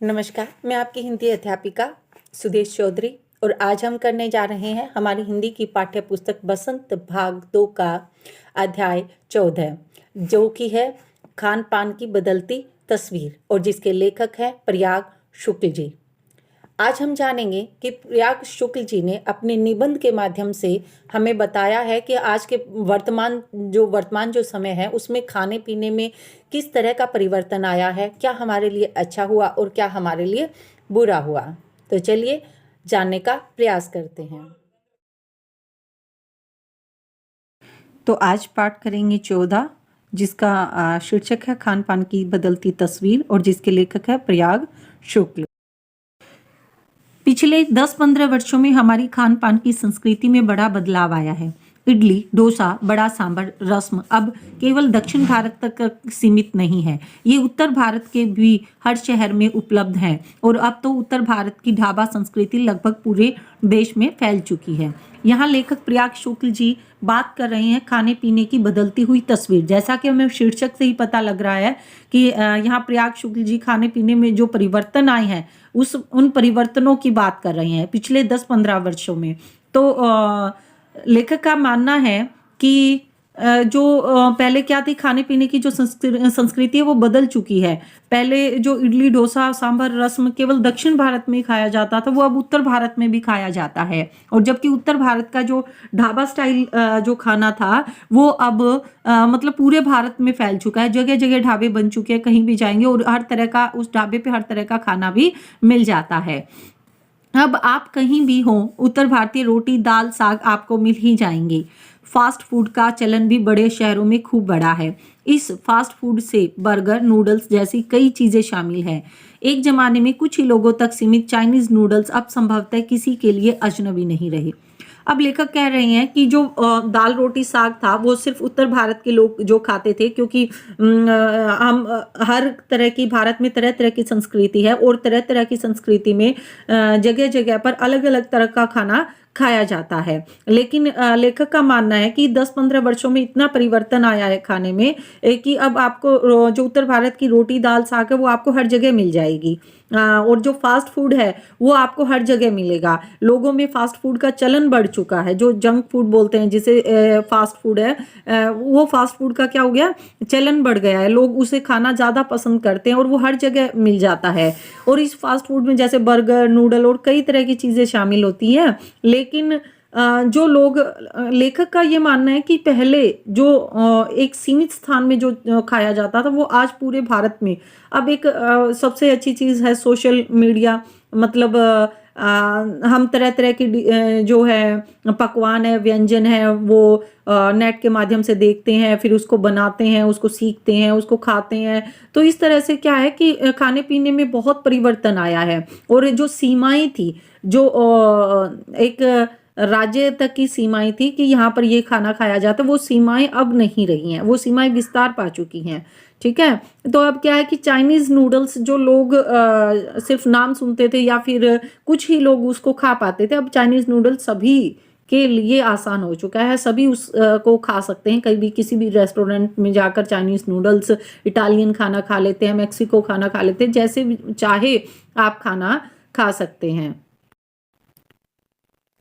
नमस्कार, मैं आपकी हिंदी अध्यापिका सुदेश चौधरी और आज हम करने जा रहे हैं हमारी हिंदी की पाठ्य पुस्तक बसंत भाग 2 का अध्याय 14 जो कि है खान पान की बदलती तस्वीर और जिसके लेखक हैं प्रयाग शुक्ल जी। आज हम जानेंगे कि प्रयाग शुक्ल जी ने अपने निबंध के माध्यम से हमें बताया है कि आज के वर्तमान जो समय है उसमें खाने पीने में किस तरह का परिवर्तन आया है, क्या हमारे लिए अच्छा हुआ और क्या हमारे लिए बुरा हुआ। तो चलिए जानने का प्रयास करते हैं। तो आज पाठ करेंगे 14 जिसका शीर्षक है खान पान की बदलती तस्वीर और जिसके लेखक है प्रयाग शुक्ल। पिछले 10-15 वर्षों में हमारी खान पान की संस्कृति में बड़ा बदलाव आया है। इडली, डोसा, बड़ा सांभर, रस्म अब केवल दक्षिण भारत तक सीमित नहीं है, ये उत्तर भारत के भी हर शहर में उपलब्ध है और अब तो उत्तर भारत की ढाबा संस्कृति लगभग पूरे देश में फैल चुकी है। यहाँ लेखक प्रयाग शुक्ल जी बात कर रहे हैं खाने पीने की बदलती हुई तस्वीर। जैसा कि हमें शीर्षक से ही पता लग रहा है कि यहाँ प्रयाग शुक्ल जी खाने पीने में जो परिवर्तन आए हैं उन परिवर्तनों की बात कर रहे हैं पिछले 10-15 वर्षों में। तो लेखक का मानना है कि जो पहले क्या थी, खाने पीने की जो संस्कृति है वो बदल चुकी है। पहले जो इडली, डोसा, सांभर, रस्म केवल दक्षिण भारत में खाया जाता था वो अब उत्तर भारत में भी खाया जाता है। और जबकि उत्तर भारत का जो ढाबा स्टाइल जो खाना था वो अब मतलब पूरे भारत में फैल चुका है। जगह जगह ढाबे बन चुके हैं, कहीं भी जाएंगे और हर तरह का उस ढाबे पे हर तरह का खाना भी मिल जाता है। अब आप कहीं भी हो, उत्तर भारतीय रोटी, दाल, साग आपको मिल ही जाएंगे। फास्ट फूड का चलन भी बड़े शहरों में खूब बढ़ा है। इस फास्ट फूड से बर्गर, नूडल्स जैसी कई चीजें शामिल हैं। एक जमाने में कुछ ही लोगों तक सीमित चाइनीज नूडल्स अब संभवतः किसी के लिए अजनबी नहीं रहे। अब लेखक कह रहे हैं कि जो दाल रोटी साग था वो सिर्फ उत्तर भारत के लोग जो खाते थे, क्योंकि हम हर तरह की भारत में तरह तरह की संस्कृति है और तरह तरह की संस्कृति में जगह जगह पर अलग अलग तरह का खाना खाया जाता है। लेकिन लेखक का मानना है कि 10-15 वर्षों में इतना परिवर्तन आया है खाने में कि अब आपको जो उत्तर भारत की रोटी दाल साग है वो आपको हर जगह मिल जाएगी। और जो फास्ट फूड है वो आपको हर जगह मिलेगा। लोगों में फास्ट फूड का चलन बढ़ चुका है, जो जंक फूड बोलते हैं जिसे फास्ट फूड है, वो फास्ट फूड का क्या हो गया, चलन बढ़ गया है। लोग उसे खाना ज़्यादा पसंद करते हैं और वो हर जगह मिल जाता है। और इस फास्ट फूड में जैसे बर्गर, नूडल और कई तरह की चीज़ें शामिल होती हैं। लेकिन जो लोग, लेखक का ये मानना है कि पहले जो एक सीमित स्थान में जो खाया जाता था वो आज पूरे भारत में अब एक सबसे अच्छी चीज़ है सोशल मीडिया। मतलब हम तरह तरह की जो है पकवान है, व्यंजन है वो नेट के माध्यम से देखते हैं, फिर उसको बनाते हैं, उसको सीखते हैं, उसको खाते हैं। तो इस तरह से क्या है कि खाने पीने में बहुत परिवर्तन आया है। और जो सीमाएं थी, जो एक राज्य तक की सीमाएं थी कि यहाँ पर ये खाना खाया जाता है, वो सीमाएं अब नहीं रही हैं, वो सीमाएं विस्तार पा चुकी हैं। ठीक है, तो अब क्या है कि चाइनीज नूडल्स जो लोग सिर्फ नाम सुनते थे या फिर कुछ ही लोग उसको खा पाते थे, अब चाइनीज नूडल्स सभी के लिए आसान हो चुका है। सभी उस को खा सकते हैं। कहीं भी किसी भी रेस्टोरेंट में जाकर चाइनीज नूडल्स, इटालियन खाना खा लेते हैं, मैक्सिको खाना खा लेते हैं, जैसे भी चाहे आप खाना खा सकते हैं।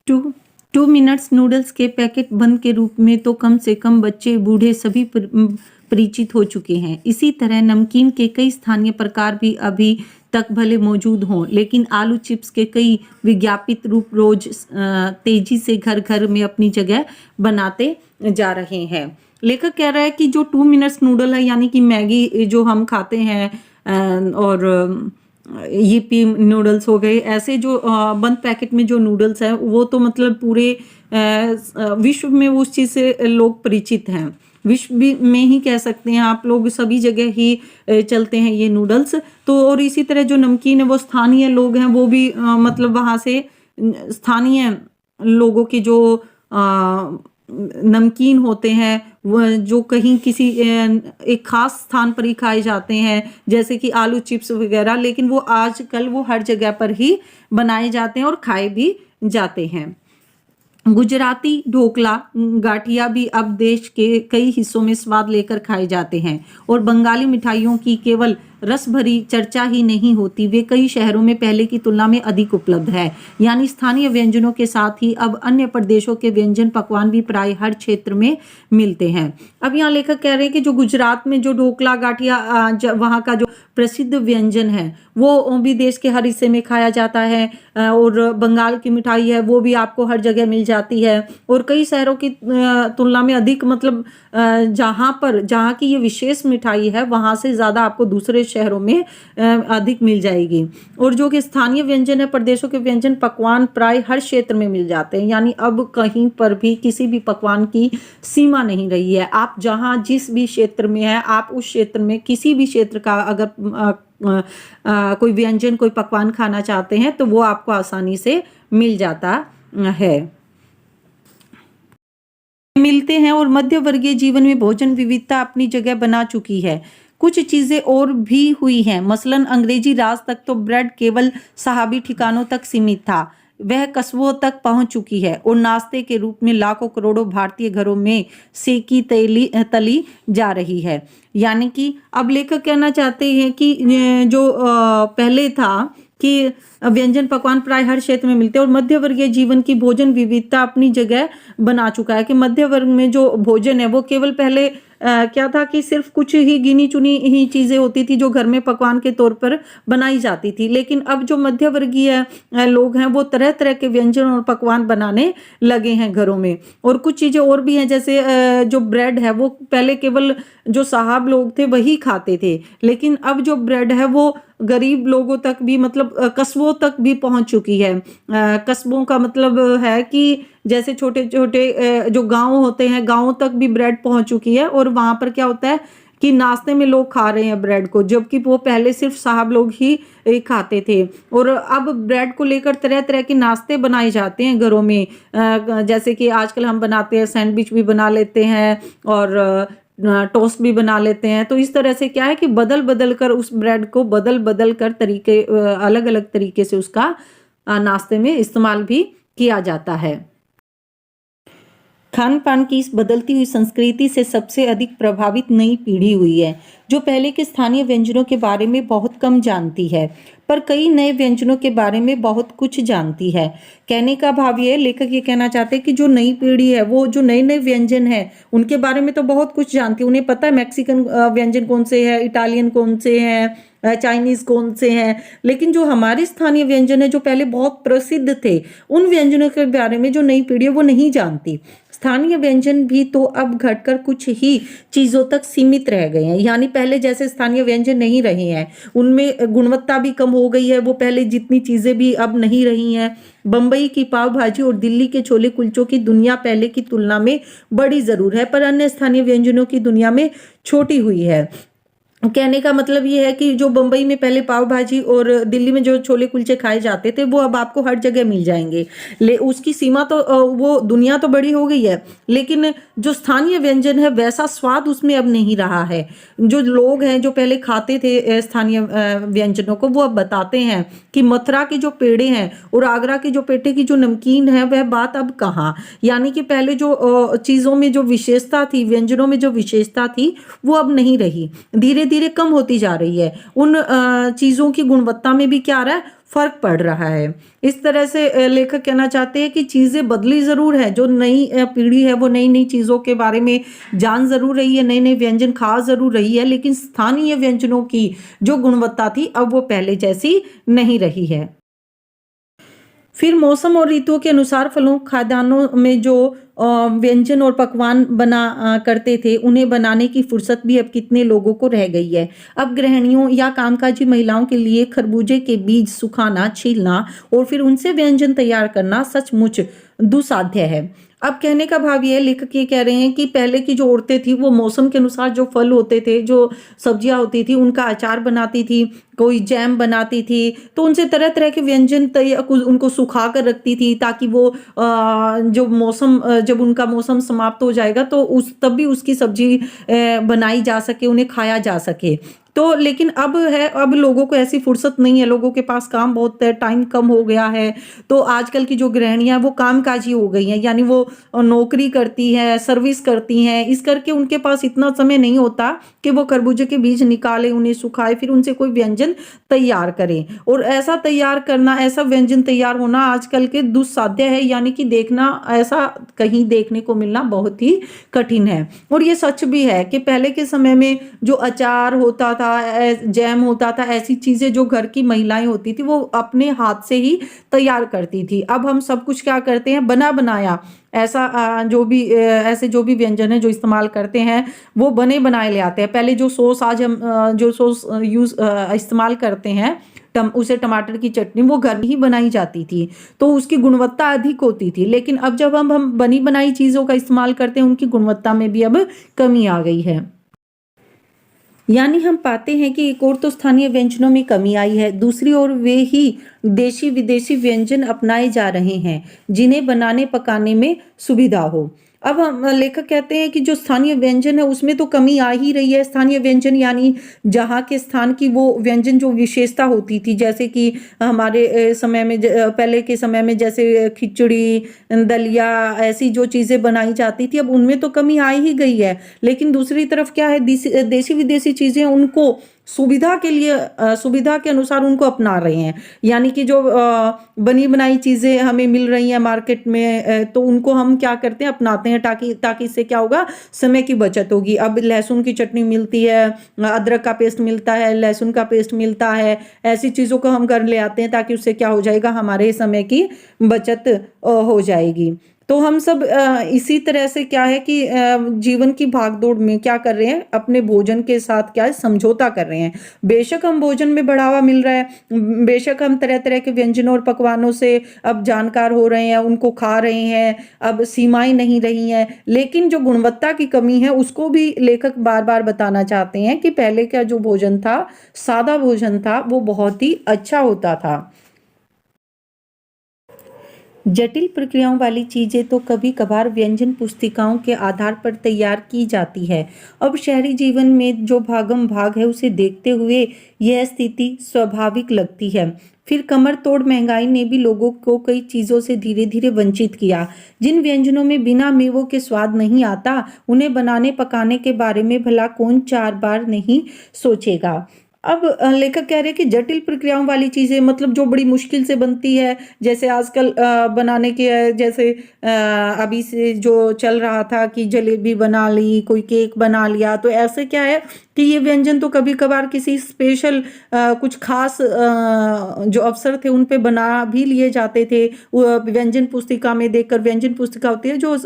2 मिनट्स नूडल्स के पैकेट बंद के रूप में तो कम से कम बच्चे बूढ़े सभी परिचित हो चुके हैं। इसी तरह नमकीन के कई स्थानीय प्रकार भी अभी तक भले मौजूद हों, लेकिन आलू चिप्स के कई विज्ञापित रूप रोज तेजी से घर घर में अपनी जगह बनाते जा रहे हैं। लेखक कह रहा है कि जो 2 मिनट्स नूडल है, यानी कि मैगी जो हम खाते हैं और यिप्पी नूडल्स हो गए, ऐसे जो बंद पैकेट में जो नूडल्स है वो तो मतलब पूरे विश्व में उस चीज़ से लोग परिचित हैं। विश्व में ही कह सकते हैं आप, लोग सभी जगह ही चलते हैं ये नूडल्स। तो और इसी तरह जो नमकीन है वो स्थानीय लोग हैं, वो भी मतलब वहाँ से स्थानीय लोगों के जो नमकीन होते हैं वो जो कहीं किसी एक खास स्थान पर ही खाए जाते हैं, जैसे कि आलू चिप्स वगैरह, लेकिन वो आजकल वो हर जगह पर ही बनाए जाते हैं और खाए भी जाते हैं। गुजराती ढोकला, गाठिया भी अब देश के कई हिस्सों में स्वाद लेकर खाए जाते हैं और बंगाली मिठाइयों की केवल रस भरी चर्चा ही नहीं होती, वे कई शहरों में पहले की तुलना में अधिक उपलब्ध है। यानी स्थानीय व्यंजनों के साथ ही अब अन्य प्रदेशों के व्यंजन पकवान भी प्राय हर क्षेत्र में मिलते हैं। अब यहाँ लेखक कह रहे हैं कि जो गुजरात में जो ढोकला गाठिया वहाँ का जो प्रसिद्ध व्यंजन है वो भी देश के हर हिस्से में खाया जाता है। और बंगाल की मिठाई है वो भी आपको हर जगह मिल जाती है, और कई शहरों की तुलना में अधिक, मतलब जहाँ की ये विशेष मिठाई है वहाँ से ज़्यादा आपको दूसरे शहरों में अधिक मिल जाएगी। और जो कि स्थानीय व्यंजन है, प्रदेशों के व्यंजन पकवान प्राय हर क्षेत्र में मिल जाते हैं। यानी अब कहीं पर भी किसी भी पकवान की सीमा नहीं रही है। आप जहाँ जिस भी क्षेत्र में है, आप उस क्षेत्र में किसी भी क्षेत्र का अगर कोई व्यंजन कोई पकवान खाना चाहते हैं तो वो आपको आसानी से मिल जाता है, मिलते हैं। और मध्य वर्गीय जीवन में भोजन विविधता अपनी जगह बना चुकी है। कुछ चीजें और भी हुई हैं, मसलन अंग्रेजी राज तक तो ब्रेड केवल साहबी ठिकानों तक सीमित था, वह कस्बों तक पहुंच चुकी है और नाश्ते के रूप में लाखों करोड़ों भारतीय घरों में सेकी तली जा रही है। यानी कि अब लेखक कहना चाहते हैं कि जो पहले था कि व्यंजन पकवान प्राय हर क्षेत्र में मिलते हैं, और मध्य वर्गीय जीवन की भोजन विविधता अपनी जगह बना चुका है। कि मध्य वर्ग में जो भोजन है वो केवल पहले क्या था कि सिर्फ कुछ ही गिनी चुनी ही चीजें होती थी जो घर में पकवान के तौर पर बनाई जाती थी, लेकिन अब जो मध्य वर्गीय लोग हैं वो तरह तरह के व्यंजन और पकवान बनाने लगे हैं घरों में। और कुछ चीजें और भी हैं, जैसे जो ब्रेड है वो पहले केवल जो साहब लोग थे वही खाते थे, लेकिन अब जो ब्रेड है वो गरीब लोगों तक भी, मतलब कस्बों तक भी पहुंच चुकी है। कस्बों का मतलब है कि जैसे छोटे छोटे जो गांव होते हैं, गांवों तक भी ब्रेड पहुंच चुकी है, और वहां पर क्या होता है कि नाश्ते में लोग खा रहे हैं ब्रेड को, जबकि वो पहले सिर्फ साहब लोग ही खाते थे। और अब ब्रेड को लेकर तरह तरह के नाश्ते बनाए जाते हैं घरों में, जैसे कि आजकल हम बनाते हैं, सैंडविच भी बना लेते हैं और टोस्ट भी बना लेते हैं। तो इस तरह से क्या है कि बदल बदल कर उस ब्रेड को बदल बदल कर तरीके अलग अलग तरीके से उसका नाश्ते में इस्तेमाल भी किया जाता है। खान पान की इस बदलती हुई संस्कृति से सबसे अधिक प्रभावित नई पीढ़ी हुई है, जो पहले के स्थानीय व्यंजनों के बारे में बहुत कम जानती है, पर कई नए व्यंजनों के बारे में बहुत कुछ जानती है। कहने का भाव ये, लेखक ये कहना चाहते हैं कि जो नई पीढ़ी है वो जो नए नए व्यंजन है उनके बारे में तो बहुत कुछ जानती है। उन्हें पता है मैक्सिकन व्यंजन कौन से है, इटालियन कौन से हैं, चाइनीज कौन से हैं, लेकिन जो हमारे स्थानीय व्यंजन है जो पहले बहुत प्रसिद्ध थे, उन व्यंजनों के बारे में जो नई पीढ़ी है वो नहीं जानती। स्थानीय व्यंजन भी तो अब घटकर कुछ ही चीजों तक सीमित रह गए हैं। यानी पहले जैसे स्थानीय व्यंजन नहीं रहे हैं, उनमें गुणवत्ता भी कम हो गई है, वो पहले जितनी चीजें भी अब नहीं रही हैं। बम्बई की पाव भाजी और दिल्ली के छोले कुलचों की दुनिया पहले की तुलना में बड़ी जरूर है, पर अन्य स्थानीय व्यंजनों की दुनिया में छोटी हुई है। कहने का मतलब ये है कि जो बम्बई में पहले पाव भाजी और दिल्ली में जो छोले कुलचे खाए जाते थे वो अब आपको हर जगह मिल जाएंगे। उसकी सीमा तो वो दुनिया तो बड़ी हो गई है, लेकिन जो स्थानीय व्यंजन है वैसा स्वाद उसमें अब नहीं रहा है। जो लोग हैं जो पहले खाते थे स्थानीय व्यंजनों को, वो अब बताते हैं कि मथुरा के जो पेड़े हैं और आगरा के जो पेठे की जो नमकीन है वह बात अब कहाँ। यानी कि पहले जो चीज़ों में जो विशेषता थी, व्यंजनों में जो विशेषता थी, वो अब नहीं रही, धीरे धीरे कम होती जा रही है। उन चीज़ों की गुणवत्ता में भी क्या आ रहा है, फर्क पड़ रहा है। इस तरह से लेखक कहना चाहते हैं कि चीज़ें बदली ज़रूर है, जो नई पीढ़ी है वो नई नई चीज़ों के बारे में जान ज़रूर रही है, नए नए व्यंजन खा ज़रूर रही है, लेकिन स्थानीय व्यंजनों की जो गुणवत्ता थी अब वो पहले जैसी नहीं रही है। फिर मौसम और ऋतुओं के अनुसार फलों खाद्यान्नों में जो व्यंजन और पकवान बना करते थे, उन्हें बनाने की फुर्सत भी अब कितने लोगों को रह गई है। अब गृहिणियों या कामकाजी महिलाओं के लिए खरबूजे के बीज सुखाना, छीलना और फिर उनसे व्यंजन तैयार करना सचमुच दुसाध्य है। अब कहने का भाव ये है, लेखक ये कह रहे हैं कि पहले की जो औरतें थी वो मौसम के अनुसार जो फल होते थे, जो सब्जियां होती थी, उनका अचार बनाती थी, कोई जैम बनाती थी, तो उनसे तरह तरह के व्यंजन उनको सुखा कर रखती थी, ताकि वो जो मौसम जब उनका मौसम समाप्त हो जाएगा तो तब भी उसकी सब्जी बनाई जा सके, उन्हें खाया जा सके। तो लेकिन अब है, अब लोगों को ऐसी फुर्सत नहीं है, लोगों के पास काम बहुत है, टाइम कम हो गया है। तो आजकल की जो गृहिणियाँ वो कामकाजी हो गई हैं, यानी वो नौकरी करती हैं, सर्विस करती हैं, इस करके उनके पास इतना समय नहीं होता कि वो खरबूजे के बीज निकालें, उन्हें सुखाए, फिर उनसे कोई व्यंजन तैयार करें। और ऐसा तैयार करना, ऐसा व्यंजन तैयार होना आजकल के दुस्साध्य है, यानी कि देखना ऐसा कहीं देखने को मिलना बहुत ही कठिन है। और ये सच भी है कि पहले के समय में जो अचार होता था, जैम होता था, ऐसी चीजें जो घर की महिलाएं होती थी वो अपने हाथ से ही तैयार करती थी। अब हम सब कुछ क्या करते हैं, बना बनाया, ऐसा ऐसे जो भी व्यंजन है जो इस्तेमाल करते हैं वो बने बनाए ले आते हैं। पहले जो सॉस आज हम जो सॉस यूज इस्तेमाल करते हैं, उसे टमाटर की चटनी, वो घर में ही बनाई जाती थी, तो उसकी गुणवत्ता अधिक होती थी। लेकिन अब जब हम बनी बनाई चीजों का इस्तेमाल करते हैं, उनकी गुणवत्ता में भी अब कमी आ गई है। यानी हम पाते हैं कि एक ओर तो स्थानीय व्यंजनों में कमी आई है, दूसरी ओर वे ही देशी विदेशी व्यंजन अपनाए जा रहे हैं जिन्हें बनाने पकाने में सुविधा हो। अब हम लेखक कहते हैं कि जो स्थानीय व्यंजन है उसमें तो कमी आ ही रही है। स्थानीय व्यंजन यानी जहाँ के स्थान की वो व्यंजन जो विशेषता होती थी, जैसे कि हमारे समय में पहले के समय में जैसे खिचड़ी, दलिया, ऐसी जो चीज़ें बनाई जाती थी, अब उनमें तो कमी आ ही गई है। लेकिन दूसरी तरफ क्या है, देशी विदेशी चीजें उनको सुविधा के लिए, सुविधा के अनुसार उनको अपना रहे हैं। यानी कि जो बनी बनाई चीजें हमें मिल रही हैं मार्केट में, तो उनको हम क्या करते हैं, अपनाते हैं, ताकि ताकि इससे क्या होगा, समय की बचत होगी। अब लहसुन की चटनी मिलती है, अदरक का पेस्ट मिलता है, लहसुन का पेस्ट मिलता है, ऐसी चीजों को हम घर ले आते हैं ताकि उससे क्या हो जाएगा, हमारे समय की बचत हो जाएगी। तो हम सब इसी तरह से क्या है कि जीवन की भागदौड़ में क्या कर रहे हैं, अपने भोजन के साथ क्या है, समझौता कर रहे हैं। बेशक हम भोजन में बढ़ावा मिल रहा है, बेशक हम तरह तरह के व्यंजनों और पकवानों से अब जानकार हो रहे हैं, उनको खा रहे हैं, अब सीमाएं नहीं रही हैं, लेकिन जो गुणवत्ता की कमी है उसको भी लेखक बार बार बताना चाहते हैं कि पहले का जो भोजन था, सादा भोजन था, वो बहुत ही अच्छा होता था। जटिल प्रक्रियाओं वाली चीज़ें तो कभी कभार व्यंजन पुस्तिकाओं के आधार पर तैयार की जाती है। अब शहरी जीवन में जो भागम भाग है उसे देखते हुए यह स्थिति स्वाभाविक लगती है। फिर कमर तोड़ महंगाई ने भी लोगों को कई चीज़ों से धीरे धीरे वंचित किया। जिन व्यंजनों में बिना मेवों के स्वाद नहीं आता, उन्हें बनाने पकाने के बारे में भला कौन 4 बार नहीं सोचेगा। अब लेखक कह रहे हैं कि जटिल प्रक्रियाओं वाली चीजें, मतलब जो बड़ी मुश्किल से बनती है, जैसे आजकल बनाने के जैसे अभी से जो चल रहा था कि जलेबी बना ली, कोई केक बना लिया, तो ऐसे क्या है कि ये व्यंजन तो कभी कभार किसी स्पेशल कुछ खास जो अवसर थे उन पे बना भी लिए जाते थे। व्यंजन पुस्तिका में देखकर, व्यंजन पुस्तिका होती है जो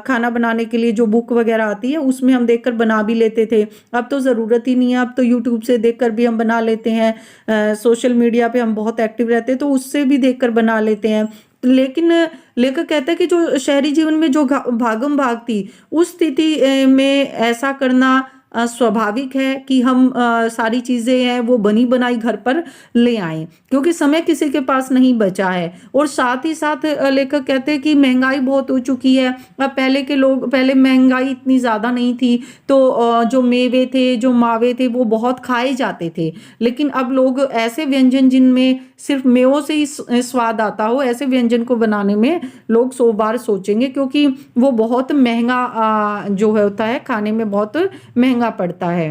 खाना बनाने के लिए जो बुक वगैरह आती है, उसमें हम देखकर बना भी लेते थे। अब तो ज़रूरत ही नहीं है, अब तो यूट्यूब से देखकर भी हम बना लेते हैं, सोशल मीडिया पे हम बहुत एक्टिव रहते हैं तो उससे भी देखकर बना लेते हैं। लेकिन लेखक कहता है कि जो शहरी जीवन में जो भागम भाग थी, उस स्थिति में ऐसा करना स्वाभाविक है कि हम सारी चीज़ें हैं वो बनी बनाई घर पर ले आएं, क्योंकि समय किसी के पास नहीं बचा है। और साथ ही साथ लेखक कहते हैं कि महंगाई बहुत हो चुकी है। अब पहले के लोग, पहले महंगाई इतनी ज़्यादा नहीं थी, तो जो मेवे थे, जो मावे थे, वो बहुत खाए जाते थे। लेकिन अब लोग ऐसे व्यंजन जिनमें सिर्फ मेवों से ही स्वाद आता हो, ऐसे व्यंजन को बनाने में लोग 100 बार सोचेंगे, क्योंकि वो बहुत महंगा जो है होता है, खाने में बहुत महंगा पड़ता है।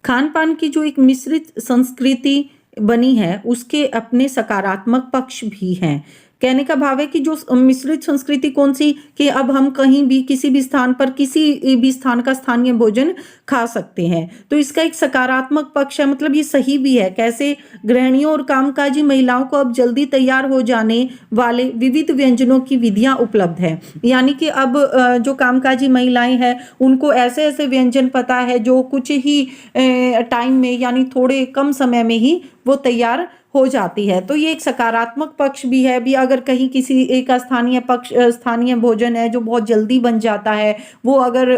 खान पान की जो एक मिश्रित संस्कृति बनी है उसके अपने सकारात्मक पक्ष भी हैं। कहने का भाव है कि जो मिश्रित संस्कृति कौन सी, कि अब हम कहीं भी किसी भी स्थान पर किसी भी स्थान का स्थानीय भोजन खा सकते हैं, तो इसका एक सकारात्मक पक्ष है। मतलब ये सही भी है, कैसे गृहिणियों और कामकाजी महिलाओं को अब जल्दी तैयार हो जाने वाले विविध व्यंजनों की विधियां उपलब्ध है। यानी कि अब जो कामकाजी महिलाएं हैं उनको ऐसे ऐसे व्यंजन पता है जो कुछ ही टाइम में, यानी थोड़े कम समय में ही वो तैयार हो जाती है। तो ये एक सकारात्मक पक्ष भी है। भी अगर कहीं किसी एक स्थानीय भोजन है जो बहुत जल्दी बन जाता है, वो अगर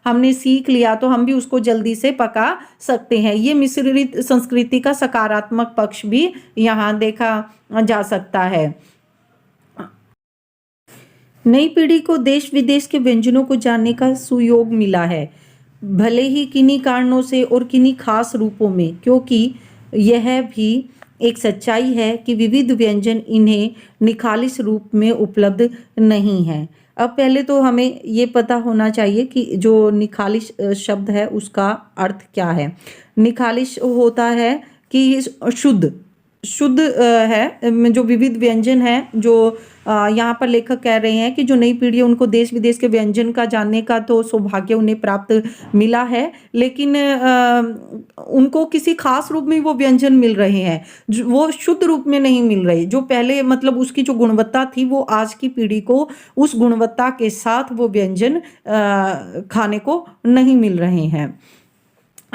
हमने सीख लिया तो हम भी उसको जल्दी से पका सकते हैं। ये मिश्रित संस्कृति का सकारात्मक पक्ष भी यहाँ देखा जा सकता है। नई पीढ़ी को देश विदेश के व्यंजनों को जानने का सुयोग मिला है। भले ही किन्हीं कारणों से और किन्हीं खास रूपों में, क्योंकि यह भी एक सच्चाई है कि विविध व्यंजन इन्हें निखालिस रूप में उपलब्ध नहीं है। अब पहले तो हमें ये पता होना चाहिए कि जो निखालिस शब्द है उसका अर्थ क्या है। निखालिस होता है कि शुद्ध शुद्ध है। जो विविध व्यंजन है, जो यहाँ पर लेखक कह रहे हैं कि जो नई पीढ़ी है उनको देश विदेश के व्यंजन का जानने का तो सौभाग्य उन्हें प्राप्त मिला है, लेकिन उनको किसी खास रूप में वो व्यंजन मिल रहे हैं, वो शुद्ध रूप में नहीं मिल रहे। जो पहले मतलब उसकी जो गुणवत्ता थी वो आज की पीढ़ी को उस गुणवत्ता के साथ वो व्यंजन खाने को नहीं मिल रहे हैं।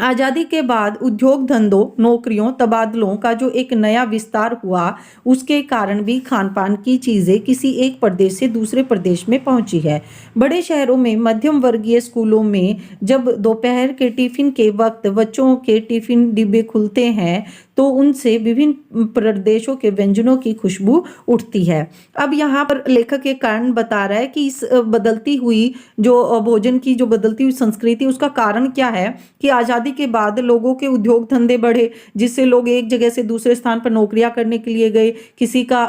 आज़ादी के बाद उद्योग धंधों, नौकरियों, तबादलों का जो एक नया विस्तार हुआ, उसके कारण भी खान पान की चीज़ें किसी एक प्रदेश से दूसरे प्रदेश में पहुंची है। बड़े शहरों में मध्यम वर्गीय स्कूलों में जब दोपहर के टिफिन के वक्त बच्चों के टिफिन डिब्बे खुलते हैं तो उनसे विभिन्न प्रदेशों के व्यंजनों की खुशबू उठती है। अब यहाँ पर लेखक एक कारण बता रहा है कि इस बदलती हुई जो भोजन की जो बदलती हुई संस्कृति, उसका कारण क्या है कि आज़ादी के बाद लोगों के उद्योग धंधे बढ़े, जिससे लोग एक जगह से दूसरे स्थान पर नौकरियां करने के लिए गए। किसी का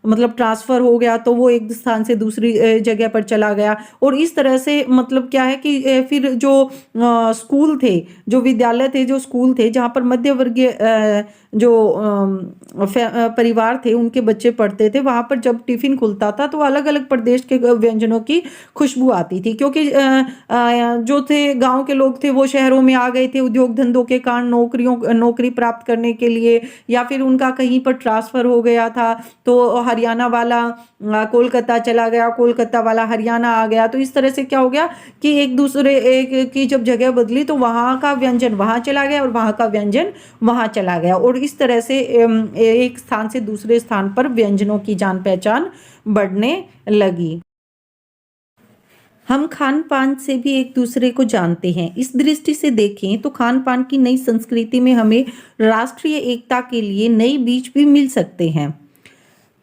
मतलब ट्रांसफर हो गया तो वो एक स्थान से दूसरी जगह पर चला गया। और इस तरह से मतलब क्या है कि फिर जो स्कूल थे, जो विद्यालय थे, जो स्कूल थे, जहाँ पर मध्य वर्गीय जो परिवार थे उनके बच्चे पढ़ते थे, वहाँ पर जब टिफिन खुलता था तो अलग अलग प्रदेश के व्यंजनों की खुशबू आती थी, क्योंकि जो थे गांव के लोग थे वो शहरों में आ गए थे उद्योग धंधों के कारण, नौकरी प्राप्त करने के लिए, या फिर उनका कहीं पर ट्रांसफर हो गया था तो हरियाणा वाला कोलकाता चला गया, कोलकाता वाला हरियाणा आ गया। तो इस तरह से क्या हो गया कि एक दूसरे एक की जब जगह बदली तो वहाँ का व्यंजन वहाँ चला गया और वहाँ का व्यंजन वहाँ चला गया, और इस तरह से एक स्थान से दूसरे स्थान पर व्यंजनों की जान पहचान बढ़ने लगी। हम खान पान से भी एक दूसरे को जानते हैं। इस दृष्टि से देखें तो खान पान की नई संस्कृति में हमें राष्ट्रीय एकता के लिए नए बीज भी मिल सकते हैं।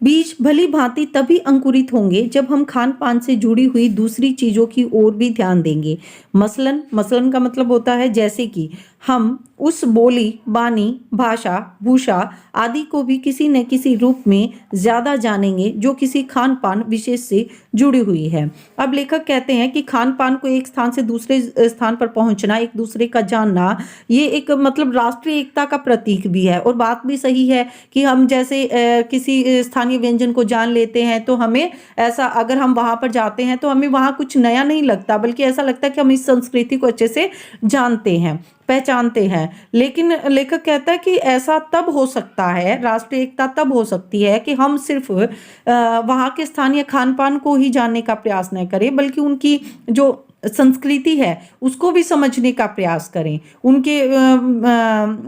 बीज भली भांति तभी अंकुरित होंगे जब हम खान पान से जुड़ी हुई दूसरी चीजों की ओर भी ध्यान देंगे। मसलन का मतलब होता है जैसे कि हम उस बोली, बानी, भाषा, भूषा आदि को भी किसी न किसी रूप में ज्यादा जानेंगे जो किसी खान पान विशेष से जुड़ी हुई है। अब लेखक कहते हैं कि खान पान को एक स्थान से दूसरे स्थान पर पहुंचना, एक दूसरे का जानना, ये एक मतलब राष्ट्रीय एकता का प्रतीक भी है। और बात भी सही है कि हम जैसे किसी स्थानीय व्यंजन को जान लेते हैं तो हमें ऐसा, अगर हम वहां पर जाते हैं तो हमें वहां कुछ नया नहीं लगता, बल्कि ऐसा लगता है कि हम इस संस्कृति को अच्छे से जानते हैं, पहचानते हैं। लेकिन लेखक कहता है कि ऐसा तब हो सकता है, राष्ट्रीय एकता तब हो सकती है कि हम सिर्फ वहाँ के स्थानीय खान पान को ही जानने का प्रयास न करें, बल्कि उनकी जो संस्कृति है उसको भी समझने का प्रयास करें। उनके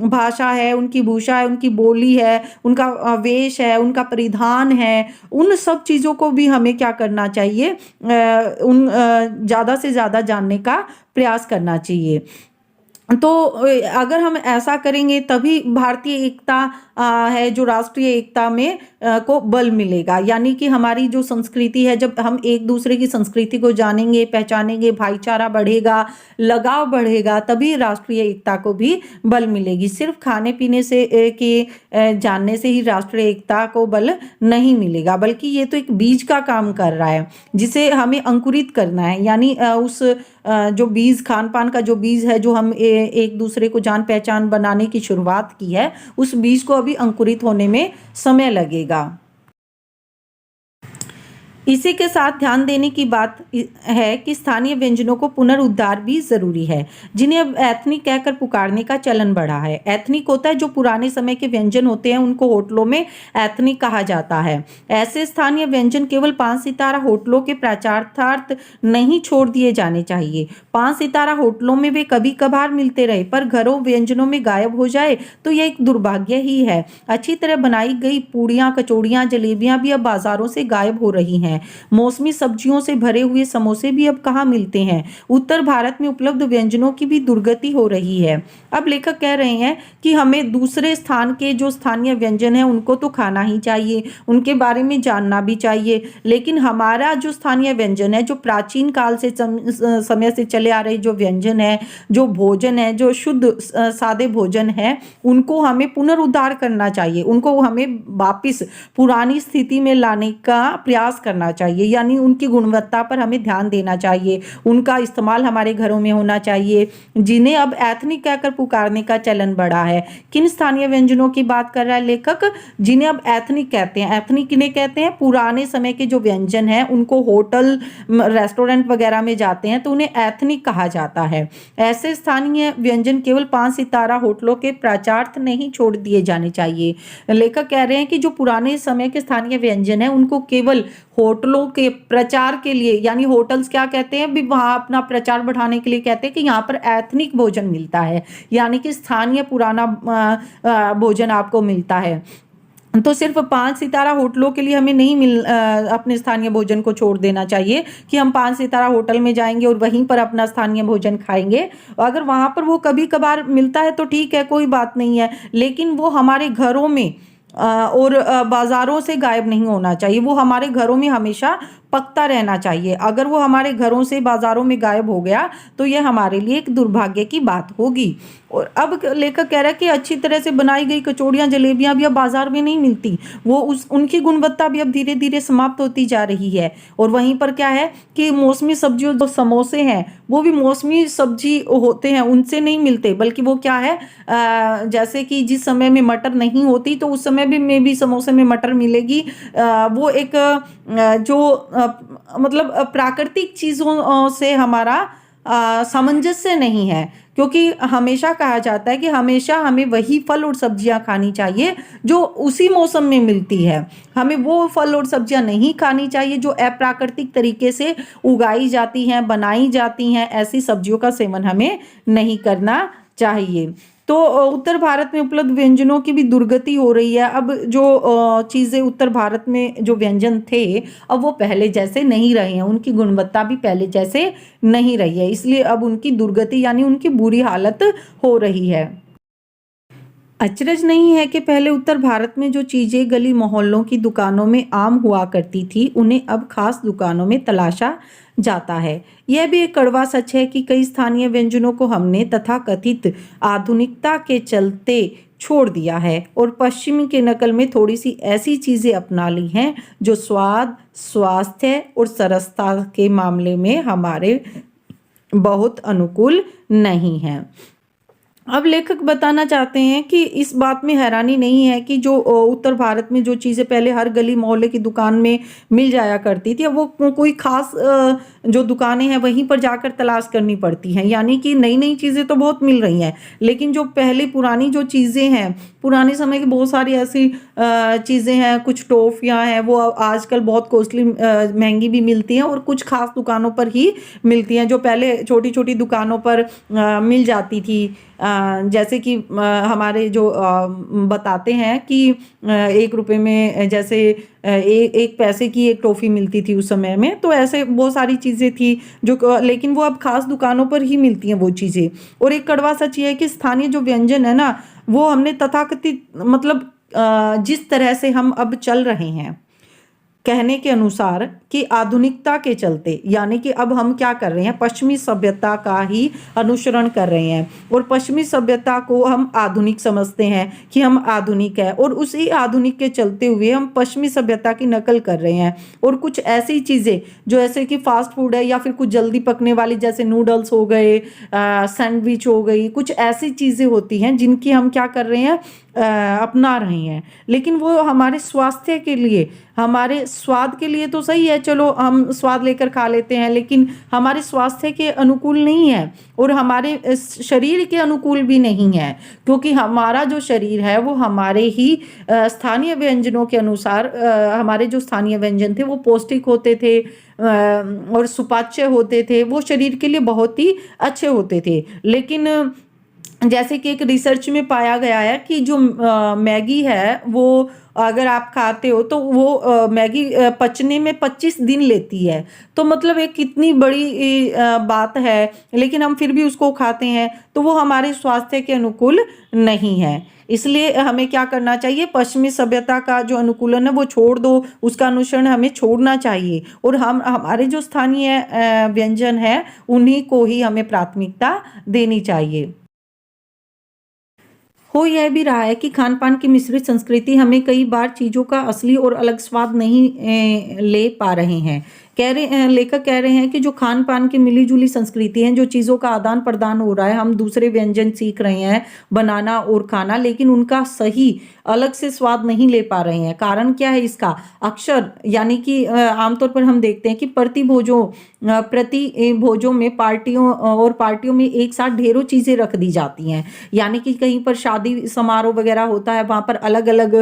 भाषा है, उनकी भूषा है, उनकी बोली है, उनका वेश है, उनका परिधान है, उन सब चीज़ों को भी हमें क्या करना चाहिए, उन ज़्यादा से ज़्यादा जानने का प्रयास करना चाहिए। तो अगर हम ऐसा करेंगे तभी भारतीय एकता है, जो राष्ट्रीय एकता में को बल मिलेगा। यानी कि हमारी जो संस्कृति है, जब हम एक दूसरे की संस्कृति को जानेंगे, पहचानेंगे, भाईचारा बढ़ेगा, लगाव बढ़ेगा, तभी राष्ट्रीय एकता को भी बल मिलेगी। सिर्फ खाने पीने से जानने से ही राष्ट्रीय एकता को बल नहीं मिलेगा, बल्कि ये तो एक बीज का काम कर रहा है जिसे हमें अंकुरित करना है। यानी उस जो बीज, खान पान का जो बीज है, जो हम एक दूसरे को जान पहचान बनाने की शुरुआत की है, उस बीज को अभी अंकुरित होने में समय लगेगा। इसी के साथ ध्यान देने की बात है कि स्थानीय व्यंजनों को पुनरुद्धार भी जरूरी है, जिन्हें अब एथनिक कहकर पुकारने का चलन बढ़ा है। एथनिक होता है जो पुराने समय के व्यंजन होते हैं, उनको होटलों में एथनिक कहा जाता है। ऐसे स्थानीय व्यंजन केवल 5 सितारा होटलों के प्रचारार्थ नहीं छोड़ दिए जाने चाहिए। 5 सितारा होटलों में वे कभी कभार मिलते रहे, पर घरों व्यंजनों में गायब हो जाए तो यह एक दुर्भाग्य ही है। अच्छी तरह बनाई गई पूड़ियाँ, कचौड़ियाँ, जलेबियाँ भी अब बाजारों से गायब हो रही हैं। हैं। मौसमी सब्जियों से भरे हुए समोसे भी अब कहाँ मिलते हैं। उत्तर भारत में उपलब्ध व्यंजनों की भी दुर्गति हो रही है। अब लेखक कह रहे हैं कि हमें दूसरे स्थान के जो स्थानीय व्यंजन हैं उनको तो खाना ही चाहिए, उनके बारे में जानना भी चाहिए, लेकिन हमारा जो स्थानीय व्यंजन है, जो प्राचीन काल से समय से चले आ रहे जो व्यंजन है, जो भोजन है, जो शुद्ध सादे भोजन है, उनको हमें पुनरुद्धार करना चाहिए, उनको हमें वापिस पुरानी स्थिति में लाने का प्रयास करना चाहिए। यानी उनकी गुणवत्ता पर हमें ध्यान देना चाहिए, उनका इस्तेमाल हमारे घरों में होना चाहिए, जिन्हें अब एथनिक कहकर पुकारने का चलन बढ़ा है। किन स्थानीय व्यंजनों की बात कर रहा है लेखक, जिन्हें अब एथनिक कहते हैं। एथनिक किन्हें कहते हैं, पुराने समय के जो व्यंजन हैं उनको होटल रेस्टोरेंट वगैरह में जाते हैं तो उन्हें एथनिक कहा जाता है। ऐसे स्थानीय व्यंजन केवल 5 सितारा होटलों के प्रचारार्थ नहीं छोड़ दिए जाने चाहिए। लेखक कह रहे हैं कि जो पुराने समय के स्थानीय व्यंजन है उनको केवल होटलों के प्रचार के लिए, यानी होटल्स क्या कहते हैं भी वहां अपना प्रचार बढ़ाने के लिए कहते हैं कि यहाँ पर एथनिक भोजन मिलता है, यानी कि स्थानीय पुराना भोजन आपको मिलता है। तो सिर्फ 5 सितारा होटलों के लिए हमें नहीं अपने स्थानीय भोजन को छोड़ देना चाहिए कि हम 5 सितारा होटल में जाएंगे और वहीं पर अपना स्थानीय भोजन खाएंगे। अगर वहां पर वो कभी कभार मिलता है तो ठीक है, कोई बात नहीं है, लेकिन वो हमारे घरों में और बाजारों से गायब नहीं होना चाहिए, वो हमारे घरों में हमेशा पकता रहना चाहिए। अगर वो हमारे घरों से बाजारों में गायब हो गया तो यह हमारे लिए एक दुर्भाग्य की बात होगी। और अब लेखक कह रहा है कि अच्छी तरह से बनाई गई कचौड़ियाँ जलेबियाँ भी अब बाजार में नहीं मिलती, वो उनकी गुणवत्ता भी अब धीरे धीरे समाप्त होती जा रही है। और वहीं पर क्या है कि मौसमी सब्जियों जो समोसे हैं वो भी मौसमी सब्जी होते हैं, उनसे नहीं मिलते, बल्कि वो क्या है जैसे कि जिस समय में मटर नहीं होती तो उस समय भी में भी समोसे में मटर मिलेगी। वो एक जो मतलब प्राकृतिक चीज़ों से हमारा सामंजस्य नहीं है, क्योंकि हमेशा कहा जाता है कि हमेशा हमें वही फल और सब्जियां खानी चाहिए जो उसी मौसम में मिलती है। हमें वो फल और सब्जियां नहीं खानी चाहिए जो अप्राकृतिक तरीके से उगाई जाती हैं, बनाई जाती हैं। ऐसी सब्जियों का सेवन हमें नहीं करना चाहिए। तो उत्तर भारत में उपलब्ध व्यंजनों की भी दुर्गति हो रही है। अब जो चीज़ें उत्तर भारत में जो व्यंजन थे अब वो पहले जैसे नहीं रहे हैं, उनकी गुणवत्ता भी पहले जैसे नहीं रही है, इसलिए अब उनकी दुर्गति यानी उनकी बुरी हालत हो रही है। अचरज नहीं है कि पहले उत्तर भारत में जो चीज़ें गली मोहल्लों की दुकानों में आम हुआ करती थी उन्हें अब खास दुकानों में तलाशा जाता है। यह भी एक कड़वा सच है कि कई स्थानीय व्यंजनों को हमने तथाकथित आधुनिकता के चलते छोड़ दिया है और पश्चिम के नकल में थोड़ी सी ऐसी चीज़ें अपना ली हैं जो स्वाद, स्वास्थ्य और सरसता के मामले में हमारे बहुत अनुकूल नहीं हैं। अब लेखक बताना चाहते हैं कि इस बात में हैरानी नहीं है कि जो उत्तर भारत में जो चीज़ें पहले हर गली मोहल्ले की दुकान में मिल जाया करती थी अब वो कोई खास जो दुकानें हैं वहीं पर जाकर तलाश करनी पड़ती हैं। यानी कि नई नई चीज़ें तो बहुत मिल रही हैं, लेकिन जो पहले पुरानी जो चीज़ें हैं, पुराने समय की बहुत सारी ऐसी चीज़ें हैं, कुछ टॉफ़ियाँ हैं वो आजकल बहुत कॉस्टली महंगी भी मिलती हैं और कुछ खास दुकानों पर ही मिलती हैं जो पहले छोटी छोटी दुकानों पर मिल जाती थी। जैसे कि हमारे जो बताते हैं कि 1 रुपए में जैसे एक पैसे की एक टॉफ़ी मिलती थी उस समय में, तो ऐसे बहुत सारी चीज़ें थी जो लेकिन वो अब खास दुकानों पर ही मिलती हैं वो चीज़ें। और एक कड़वा सच ये है कि स्थानीय जो व्यंजन है ना वो हमने तथाकथित मतलब जिस तरह से हम अब चल रहे हैं कहने के अनुसार कि आधुनिकता के चलते, यानी कि अब हम क्या कर रहे हैं पश्चिमी सभ्यता का ही अनुसरण कर रहे हैं और पश्चिमी सभ्यता को हम आधुनिक समझते हैं कि हम आधुनिक है और उसी आधुनिक के चलते हुए हम पश्चिमी सभ्यता की नकल कर रहे हैं। और कुछ ऐसी चीज़ें जो ऐसे कि फास्ट फूड है या फिर कुछ जल्दी पकने वाली जैसे नूडल्स हो गए, सैंडविच हो गई, कुछ ऐसी चीज़ें होती हैं जिनकी हम क्या कर रहे हैं अपना रहे हैं, लेकिन वो हमारे स्वास्थ्य के लिए, हमारे स्वाद के लिए तो सही है, चलो हम स्वाद लेकर खा लेते हैं, लेकिन हमारे स्वास्थ्य के अनुकूल नहीं है और हमारे शरीर के अनुकूल भी नहीं है, क्योंकि हमारा जो शरीर है वो हमारे ही स्थानीय व्यंजनों के अनुसार हमारे जो स्थानीय व्यंजन थे वो पौष्टिक होते थे और सुपाच्य होते थे, वो शरीर के लिए बहुत ही अच्छे होते थे। लेकिन जैसे कि एक रिसर्च में पाया गया है कि जो मैगी है वो अगर आप खाते हो तो वो मैगी पचने में 25 दिन लेती है। तो मतलब एक कितनी बड़ी बात है, लेकिन हम फिर भी उसको खाते हैं, तो वो हमारे स्वास्थ्य के अनुकूल नहीं है। इसलिए हमें क्या करना चाहिए, पश्चिमी सभ्यता का जो अनुकूलन है वो छोड़ दो, उसका अनुसरण हमें छोड़ना चाहिए और हम हमारे जो स्थानीय व्यंजन है उन्हीं को ही हमें प्राथमिकता देनी चाहिए। हो यह भी रहा है कि खान-पान की मिश्रित संस्कृति हमें कई बार चीज़ों का असली और अलग स्वाद नहीं ले पा रहे हैं। लेखक कह रहे हैं कि जो खान-पान की मिली-जुली संस्कृति है, जो चीज़ों का आदान-प्रदान हो रहा है, हम दूसरे व्यंजन सीख रहे हैं बनाना और खाना, लेकिन उनका सही अलग से स्वाद नहीं ले पा रहे हैं। कारण क्या है इसका? अक्सर यानी कि आमतौर पर हम देखते हैं कि भोजों में पार्टियों में एक साथ ढेरों चीज़ें रख दी जाती हैं। यानी कि कहीं पर शादी समारोह वगैरह होता है, वहाँ पर अलग-अलग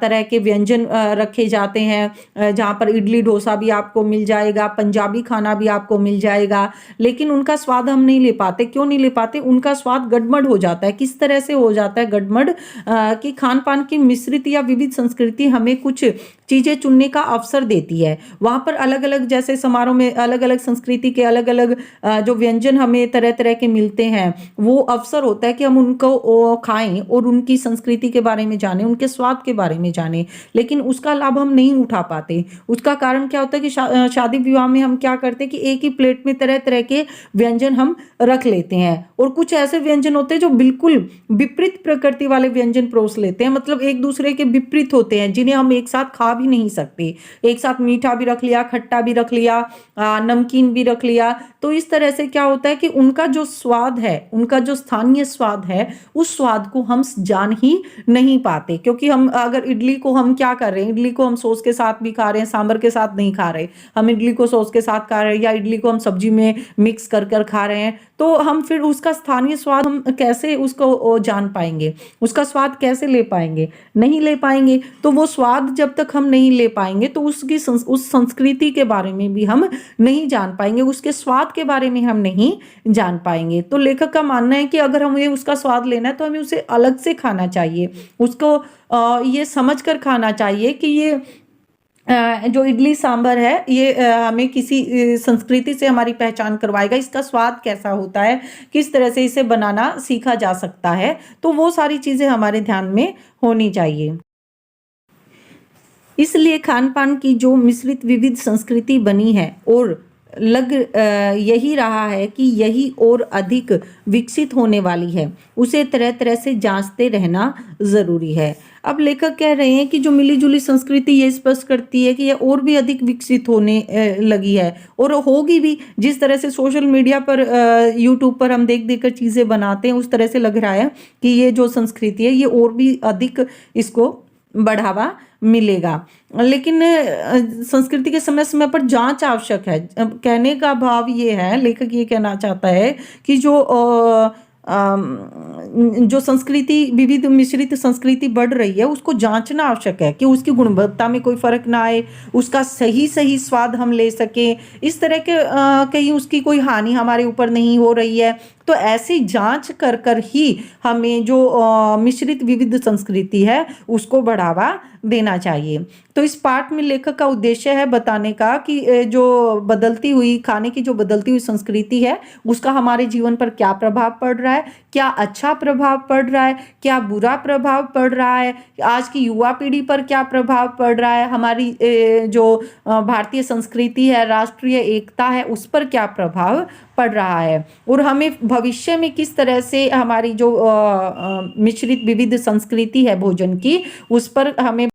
तरह के व्यंजन रखे जाते हैं, जहाँ पर इडली डोसा भी आपको मिल जाएगा, पंजाबी खाना भी आपको मिल जाएगा, लेकिन उनका स्वाद हम नहीं ले पाते। क्यों नहीं ले पाते? उनका स्वाद गड़बड़ हो जाता है। किस तरह से हो जाता है गड़बड़? कि खान-पान की मिश्रित या विविध संस्कृति हमें कुछ चीज़ें चुनने का अवसर देती है। वहाँ पर अलग-अलग जैसे समारोह में अलग-अलग संस्कृति के अलग-अलग जो व्यंजन हमें तरह-तरह के मिलते हैं, वो अवसर होता है कि हम उनको खाएँ और उनकी संस्कृति के बारे में जानें, उनके स्वाद के बारे में जानें। लेकिन उसका लाभ हम नहीं उठा पाते। उसका कारण क्या होता है कि शादी-विवाह में हम क्या करते हैं कि एक ही प्लेट में तरह-तरह के व्यंजन हम रख लेते हैं और कुछ ऐसे व्यंजन होते हैं जो बिल्कुल विपरीत प्रकृति वाले व्यंजन परोस लेते हैं, मतलब एक दूसरे के विपरीत होते हैं, जिन्हें हम एक साथ खा भी नहीं सकते। एक साथ मीठा भी रख लिया, खट्टा भी रख लिया, नमकीन भी रख लिया। तो इस तरह से क्या होता है कि उनका जो स्वाद है, उनका जो स्थानीय स्वाद है, उस स्वाद को हम जान ही नहीं पाते, क्योंकि हम अगर इडली को हम क्या कर रहे हैं, इडली को हम सॉस के साथ भी खा रहे हैं, सांभर के साथ नहीं खा रहे। हम इडली को सॉस के साथ खा रहे हैं या इडली को हम सब्जी में मिक्स कर खा रहे हैं, तो हम फिर उसका स्थानीय स्वाद हम कैसे उसको जान पाएँगे? उसका स्वाद कैसे ले पाएँगे? नहीं ले पाएँगे। तो वो स्वाद जब तक हम नहीं ले पाएँगे तो उस संस्कृति के बारे में भी हम नहीं जान पाएँगे, उसके स्वाद के बारे में हम नहीं जान पाएँगे। तो लेखक का मानना है कि अगर हमें उसका स्वाद लेना है तो हमें उसे अलग से खाना चाहिए। उसको ये समझ कर खाना चाहिए कि ये जो इडली सांभर है ये हमें किसी संस्कृति से हमारी पहचान करवाएगा, इसका स्वाद कैसा होता है, किस तरह से इसे बनाना सीखा जा सकता है, तो वो सारी चीज़ें हमारे ध्यान में होनी चाहिए। इसलिए खान-पान की जो मिश्रित विविध संस्कृति बनी है और यही रहा है कि यही और अधिक विकसित होने वाली है, उसे तरह-तरह से जाँचते रहना ज़रूरी है। अब लेखक कह रहे हैं कि जो मिली-जुली संस्कृति ये स्पष्ट करती है कि ये और भी अधिक विकसित होने लगी है और होगी भी। जिस तरह से सोशल मीडिया पर यूट्यूब पर हम देख-देख कर चीज़ें बनाते हैं, उस तरह से लग रहा है कि ये जो संस्कृति है ये और भी अधिक इसको बढ़ावा मिलेगा। लेकिन संस्कृति के समय-समय पर जाँच आवश्यक है। अब कहने का भाव ये है, लेखक ये कहना चाहता है कि जो संस्कृति विविध मिश्रित संस्कृति बढ़ रही है, उसको जाँचना आवश्यक है कि उसकी गुणवत्ता में कोई फ़र्क ना आए, उसका सही-सही स्वाद हम ले सकें। इस तरह के कहीं उसकी कोई हानि हमारे ऊपर नहीं हो रही है। तो ऐसी जाँच कर ही हमें जो मिश्रित विविध संस्कृति है, उसको बढ़ावा देना चाहिए। तो इस पाठ में लेखक का उद्देश्य है बताने का कि जो बदलती हुई खाने की जो बदलती हुई संस्कृति है, उसका हमारे जीवन पर क्या प्रभाव पड़ रहा है, क्या अच्छा प्रभाव पड़ रहा है, क्या बुरा प्रभाव पड़ रहा है, आज की युवा पीढ़ी पर क्या प्रभाव पड़ रहा है, हमारी जो भारतीय संस्कृति है, राष्ट्रीय एकता है, उस पर क्या प्रभाव पड़ रहा है और हमें भविष्य में किस तरह से हमारी जो मिश्रित विविध संस्कृति है भोजन की, उस पर हमें